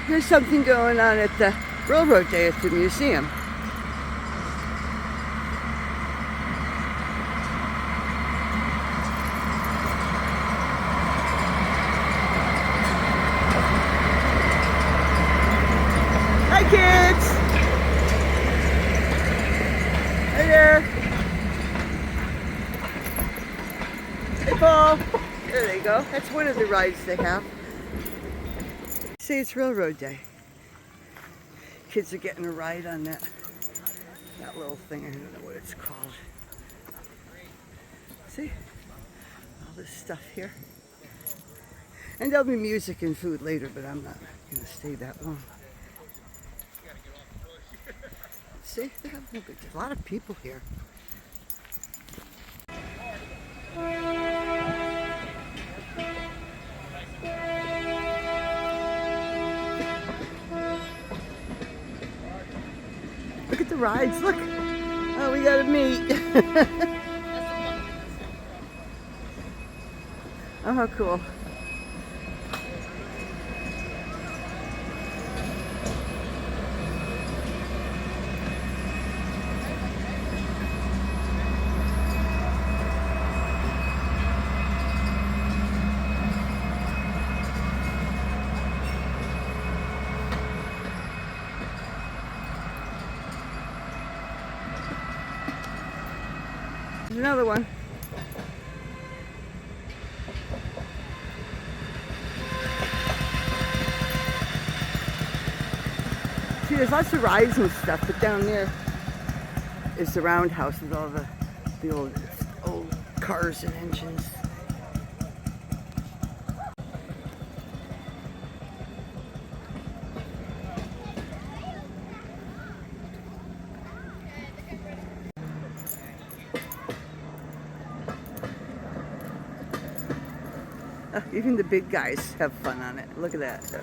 There's something going on at the Railroad Day at the museum. Hi kids! Hi there! Hey Paul! There they go. That's one of the rides they have. Say it's Railroad Day. Kids are getting a ride on that little thing. I don't know what it's called. See? All this stuff here. And there'll be music and food later, but I'm not going to stay that long. See? They have a lot of people here. Look at the rides, look. Oh, we got a meet. Oh, how cool. There's another one. See, there's lots of rides and stuff, but down there is the roundhouse with all the old cars and engines. Even the big guys have fun on it. Look at that.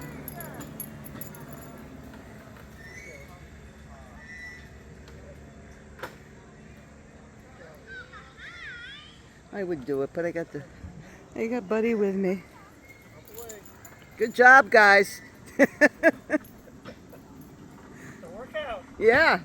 I would do it, but I got Buddy with me. Good job, guys. It's a workout. Yeah.